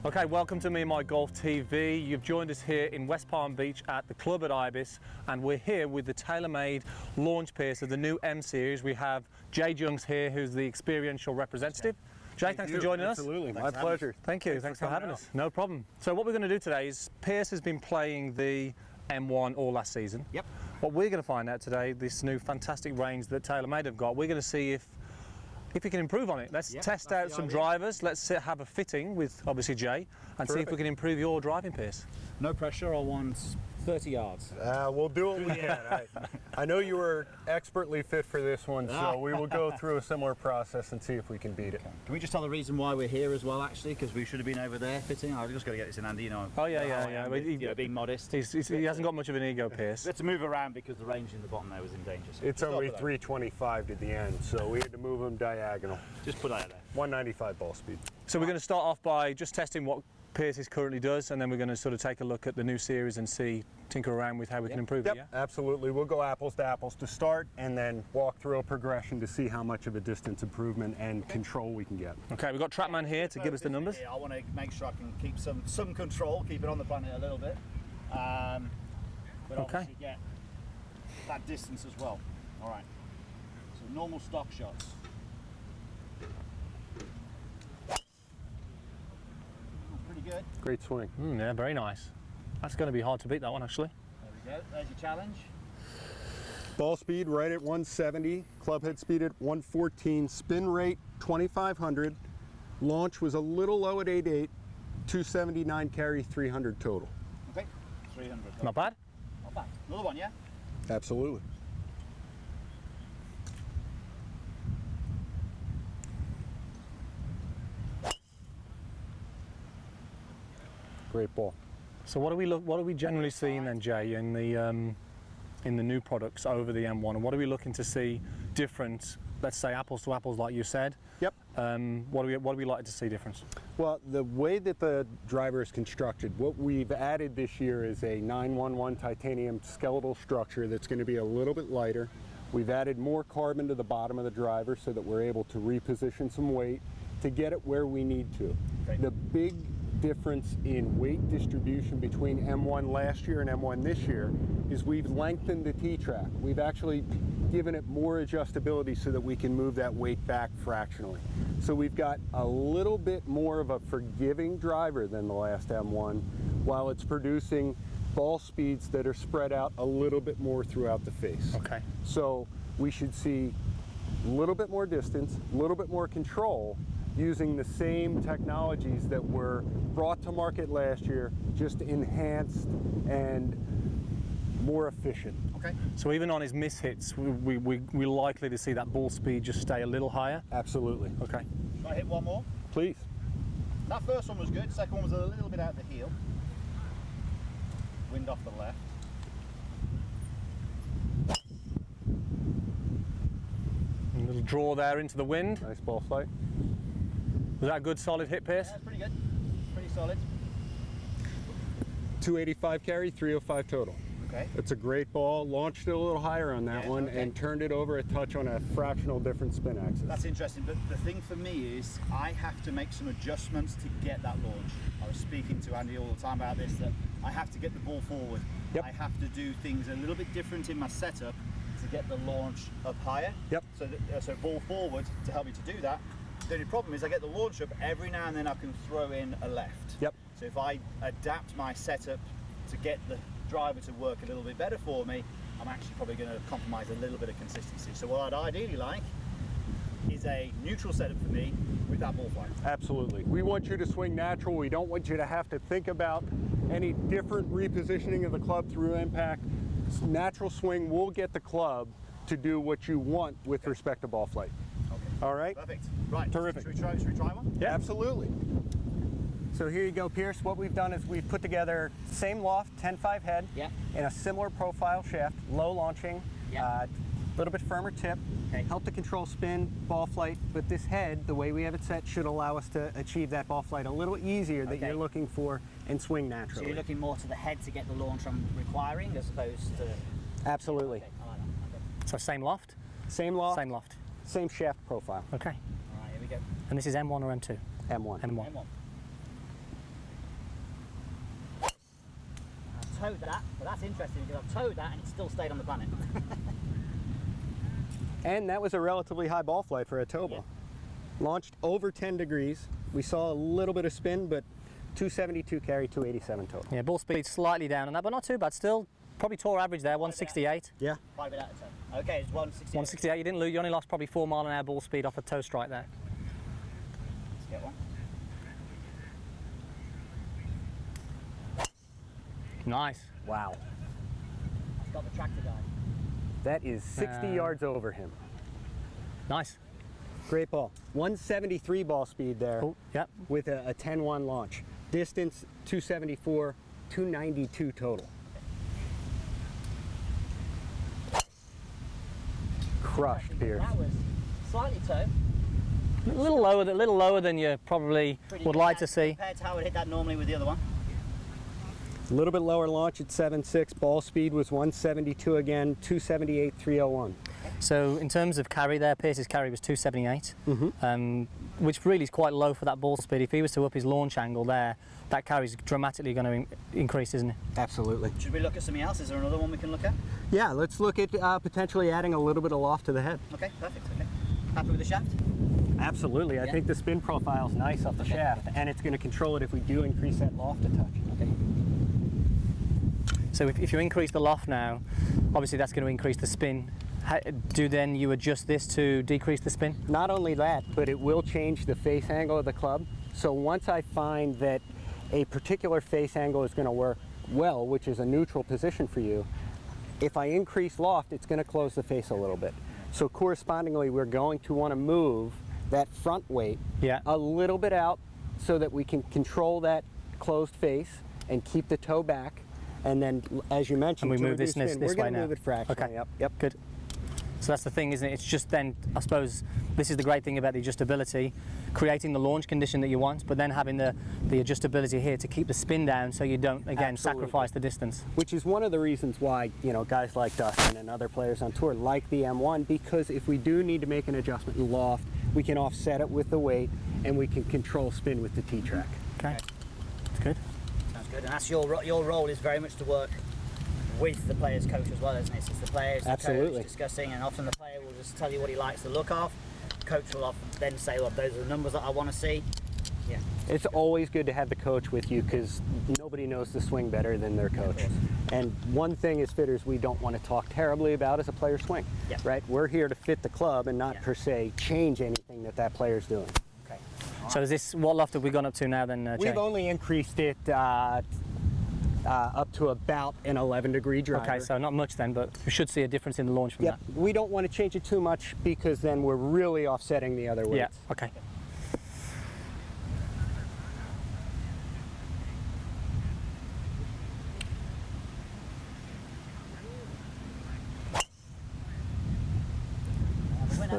Okay, welcome to Me and My Golf TV. You've joined us here in West Palm Beach at the club at Ibis, and we're here with the Taylormade launch piece of the new M Series. We have Jay Junks here, who's the experiential representative. Jay, thanks for joining us. Absolutely, my pleasure. Thank you, thanks for having us. No problem. So what we're going to do today is, Pierce has been playing the M1 all last season. Yep. What we're going to find out today, this new fantastic range that Taylormade have got, we're going to see if we can improve on it. Let's test out some drivers. Let's have a fitting with obviously Jay and see if we can improve your driving pace. No pressure. I want 30 yards. We'll do what we can. I know you were expertly fit for this one, so we will go through a similar process and see if we can beat it. Can we just tell the reason why we're here as well, actually? Because we should have been over there fitting. I've just got to get this in Andy, you know. Oh yeah. Being modest. He hasn't got much of an ego, Pierce. We had to move around because the range in the bottom there was in danger. So it's only 325 to the end, so we had to move them diagonal. Just put that out there. 195 ball speed. So we're going to start off by just testing what Pierce currently does, and then we're going to sort of take a look at the new series and tinker around with how we can improve it. Yeah, absolutely. We'll go apples to apples to start, and then walk through a progression to see how much of a distance improvement and control we can get. Okay, we've got Trackman here to give us the numbers. I want to make sure I can keep some control, keep it on the planet a little bit, but obviously get that distance as well. All right. So normal stock shots. Pretty good. Great swing. Yeah, very nice. That's going to be hard to beat, that one, actually. There we go. There's your challenge. Ball speed right at 170, club head speed at 114, spin rate 2500, launch was a little low at 88, 279 carry, 300 total. Okay, 300. Not bad? Not bad. Another one, yeah? Absolutely. Great ball. So what are we generally seeing then, Jay, in the new products over the M1, and what are we looking to see different? Let's say apples to apples, like you said. Yep. What are we likely to see difference? Well, the way that the driver is constructed, what we've added this year is a 911 titanium skeletal structure that's going to be a little bit lighter. We've added more carbon to the bottom of the driver so that we're able to reposition some weight to get it where we need to. Okay. The big difference in weight distribution between M1 last year and M1 this year is we've lengthened the T-track. We've actually given it more adjustability so that we can move that weight back fractionally. So we've got a little bit more of a forgiving driver than the last M1, while it's producing ball speeds that are spread out a little bit more throughout the face. Okay. So we should see a little bit more distance, a little bit more control, using the same technologies that were brought to market last year, just enhanced and more efficient. Okay. So even on his miss hits, we're likely to see that ball speed just stay a little higher? Absolutely. Okay. Can I hit one more? Please. That first one was good, second one was a little bit out the heel. Wind off the left. A little draw there into the wind. Nice ball flight. Was that a good solid hit, Pierce? Yeah, that's pretty good. Pretty solid. 285 carry, 305 total. Okay. It's a great ball. Launched it a little higher on that one and turned it over a touch on a fractional different spin axis. That's interesting, but the thing for me is I have to make some adjustments to get that launch. I was speaking to Andy all the time about this, that I have to get the ball forward. Yep. I have to do things a little bit different in my setup to get the launch up higher. Yep. So ball forward to help me to do that. The only problem is I get the launch up, every now and then I can throw in a left. Yep. So if I adapt my setup to get the driver to work a little bit better for me, I'm actually probably going to compromise a little bit of consistency. So what I'd ideally like is a neutral setup for me with that ball flight. Absolutely. We want you to swing natural. We don't want you to have to think about any different repositioning of the club through impact. Natural swing will get the club to do what you want with respect to ball flight. Okay. All right? Perfect. Right. Terrific. Should we try one? Yeah, absolutely. So here you go, Pierce. What we've done is we've put together same loft, 10.5 head, in a similar profile shaft, low launching, a little bit firmer tip, help to control spin, ball flight, but this head, the way we have it set, should allow us to achieve that ball flight a little easier that you're looking for and swing naturally. So you're looking more to the head to get the launch I'm requiring as opposed to... Absolutely. Okay, I like that. Okay. So same loft? Same loft. Same loft. Same shaft profile. Okay. All right, here we go. And this is M1 or M2? M1. M1. M1. towed that, but that's interesting because I've towed that and it still stayed on the planet. And that was a relatively high ball flight for a tow ball. Launched over 10 degrees. We saw a little bit of spin, but 272 carry, 287 total. Yeah, ball speed slightly down on that, but not too bad. Still, probably tour average there, 168. Yeah. 5 out of 10. Okay, it's 168. 168, you didn't lose, you only lost probably 4 mile an hour ball speed off a toe strike there. Let's get one. Nice. Wow. It's got the tractor guy. That is 60 yards over him. Nice. Great ball. 173 ball speed there Oh, yep. with a 10-1 launch. Distance 274, 292 total. Crushed, Pierce. That was slightly toe. A little lower than you probably would like to see. Compared to how it hit that normally with the other one. A little bit lower launch at 7.6. Ball speed was 172 again, 278, 301. So in terms of carry there, Pierce's carry was 278, which really is quite low for that ball speed. If he was to up his launch angle there, that carry is dramatically going to increase, isn't it? Absolutely. Should we look at something else? Is there another one we can look at? Yeah, let's look at potentially adding a little bit of loft to the head. Okay, perfect. Okay. Happy with the shaft? Absolutely. I think the spin profile is nice off the shaft, and it's going to control it if we do increase that loft a touch. Okay. So if you increase the loft now, obviously that's going to increase the spin. Do then you adjust this to decrease the spin? Not only that, but it will change the face angle of the club. So once I find that a particular face angle is going to work well, which is a neutral position for you, if I increase loft, it's going to close the face a little bit. So correspondingly, we're going to want to move that front weight a little bit out so that we can control that closed face and keep the toe back. And then, as you mentioned, and we move this spin, way we're going to now. move it fractionally. Okay. Yep. Good. So that's the thing, isn't it? It's just then, I suppose, this is the great thing about the adjustability, creating the launch condition that you want, but then having the adjustability here to keep the spin down so you don't, again, sacrifice the distance. Which is one of the reasons why, you know, guys like Dustin and other players on tour like the M1, because if we do need to make an adjustment in loft, we can offset it with the weight and we can control spin with the T-track. Okay. That's good. Sounds good. And that's your role is very much to work with the player's coach as well, isn't it? It's the players, the coach discussing, and often the player will just tell you what he likes the look of. Coach will often then say, well, those are the numbers that I want to see. Yeah. It's always good to have the coach with you because nobody knows the swing better than their coach. And one thing as fitters we don't want to talk terribly about is a player's swing, right? We're here to fit the club and not per se change anything that player's doing. Okay. So is this, what loft have we gone up to now then, Jay? We've only increased it up to about an 11-degree driver. Okay, so not much then, but we should see a difference in the launch from that. We don't want to change it too much because then we're really offsetting the other weights. Yeah, okay.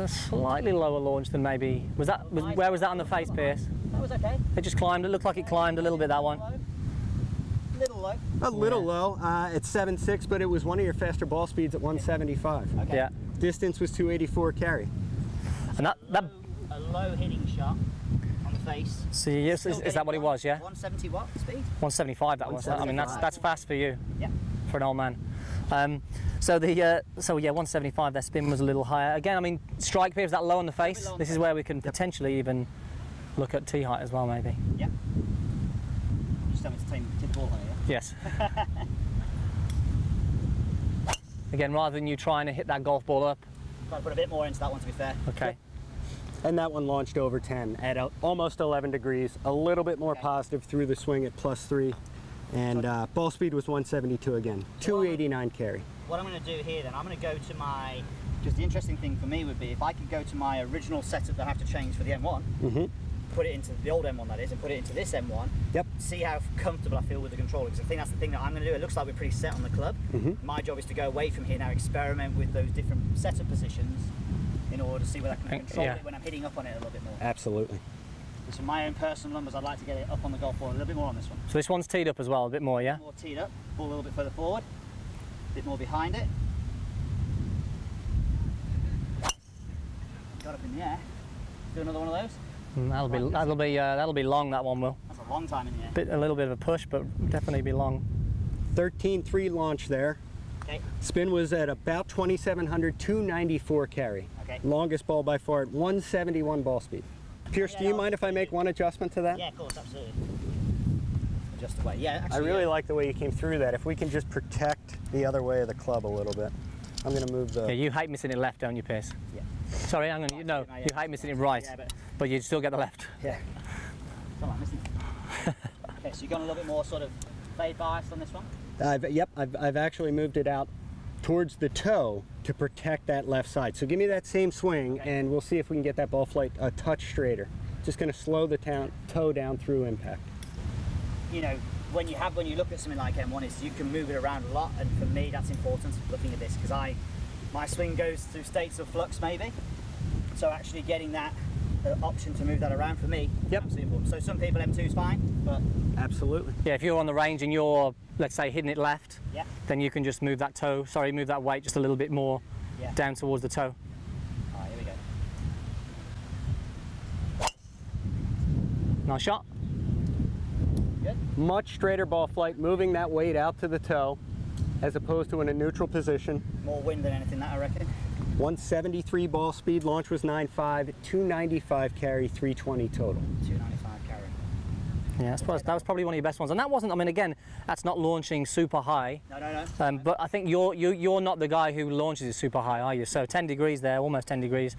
Slightly lower launch than maybe, where was that on the face, Pierce? That was okay. It just climbed, it looked like it climbed a little bit, that one. Little low. A little low at 7.6, but it was one of your faster ball speeds at 175. Okay. Yeah. Distance was 284 carry. And that A low hitting shot on the face. so yes, is that what it was, yeah? 170 what speed? 175 that was. I mean, that's fast for you, Yeah. for an old man. So yeah, 175. Their spin was a little higher. Again, I mean, strike here is that low on the face. low on This the is where we can potentially even look at tee height as well, maybe. Yeah. Just tell me to take the ball higher. Yes. Again, rather than you trying to hit that golf ball up. Try to put a bit more into that one, to be fair. Okay. And that one launched over 10 at almost 11 degrees, a little bit more positive through the swing at +3. And ball speed was 172 again, 289 carry. What I'm going to do here then, I'm going to go to my, because the interesting thing for me would be if I could go to my original setup that I have to change for the M1, put it into the old M1 that is, and put it into this M1, see how comfortable I feel with the controller, because I think that's the thing that I'm going to do. It looks like we're pretty set on the club. My job is to go away from here now, experiment with those different setup positions in order to see whether I can control it when I'm hitting up on it a little bit more. Absolutely. And so my own personal numbers, I'd like to get it up on the golf ball a little bit more on this one. So this one's teed up as well, a bit more, yeah? More teed up, ball a little bit further forward, a bit more behind it. Got up in the air. Do another one of those. That'll be long. That one will. That's a long time in the air. A little bit of a push, but definitely be long. 13.3 launch there. Okay. Spin was at about 2,700, 294 carry. Okay. Longest ball by far at 171 ball speed. Pierce, do you mind if I make one adjustment to that? Yeah, of course, absolutely. Adjust away. Yeah, actually, I really like the way you came through that. If we can just protect the other way of the club a little bit. I'm going to move the... Yeah, you hate missing it left, don't you, Pierce? Yeah. Sorry, hang on. You know, you hate missing it right, Yeah, but you still get the left. Yeah. Come on, listen. Okay, so you've gone a little bit more sort of fade bias on this one? I've actually moved it out towards the toe to protect that left side. So give me that same swing, Okay. and we'll see if we can get that ball flight a touch straighter. Just going to slow the toe down through impact. You know, when you look at something like M1, is you can move it around a lot, and for me that's important looking at this, because my swing goes through states of flux maybe, so actually getting that option to move that around for me, absolutely important. So some people M2 is fine, but Absolutely. Yeah, if you're on the range and you're, let's say, hitting it left, yeah, then you can just move that move that weight just a little bit more yeah. down towards the toe. All right, here we go. Nice shot. Good. Much straighter ball flight, moving that weight out to the toe, as opposed to in a neutral position. More wind than anything, that I reckon. 173 ball speed, launch was 9.5, 295 carry, 320 total. 295 carry. Yeah, that was probably one of your best ones, and that wasn't. I mean, again, that's not launching super high. No. But I think you're not the guy who launches it super high, are you? So 10 degrees there, almost 10 degrees.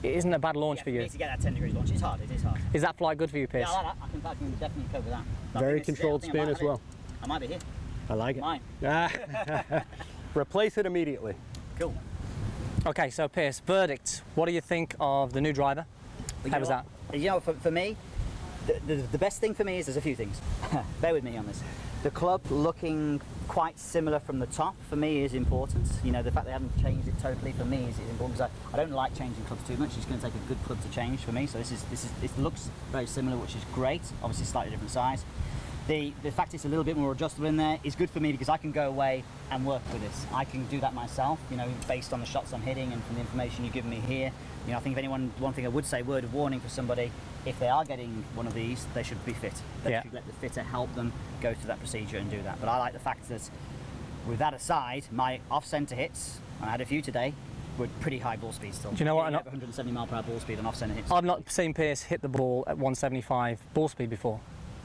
It isn't a bad launch for you. Me to get that 10 degrees launch, it's hard. It is hard. Is that flight good for you, Pierce? Yeah, I like that. I can definitely cope with that. But Very I think this is it. controlled I think spin as well. I might be here. I like it. Mine. Replace it immediately. Cool. Okay, so Pierce, verdict. What do you think of the new driver? How was that? You know, for me, the best thing for me is there's a few things. Bear with me on this. The club looking quite similar from the top for me is important. You know, the fact they haven't changed it totally for me is important, because I don't like changing clubs too much. It's going to take a good club to change for me. So it looks very similar, which is great. Obviously, slightly different size. The fact it's a little bit more adjustable in there is good for me, because I can go away and work with this. I can do that myself, you know, based on the shots I'm hitting and from the information you've given me here. You know, I think if anyone, one thing I would say, word of warning for somebody, if they are getting one of these, they should be fit. They should let the fitter help them go through that procedure and do that. But I like the fact that, with that aside, my off-centre hits, and I had a few today, were pretty high ball speed still. Do you know what? 170 mile per hour ball speed on off-centre hits. I've not seen Pierce hit the ball at 175 ball speed before.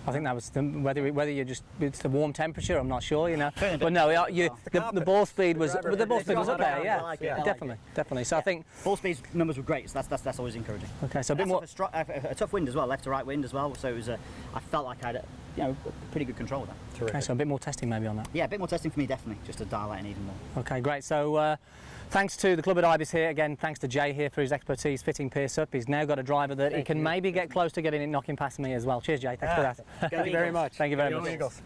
I think that was whether you're just, it's the warm temperature, I'm not sure, you know. But no, the ball speed was okay, yeah, definitely. So yeah. I think ball speed numbers were great. So that's always encouraging. Okay, so a bit more a tough wind as well, left to right wind as well. So it was I felt like I had pretty good control of that. Terrific. Okay, so a bit more testing maybe on that. Yeah, a bit more testing for me definitely, just to dial that in even more. Okay, great. So thanks to the club at Ibis here again. Thanks to Jay here for his expertise fitting Pierce up. He's now got a driver that he can maybe get close to getting it knocking past me as well. Cheers, Jay. Thanks for that. Go Thank you very Eagles. much. Thank you very much. Eagles.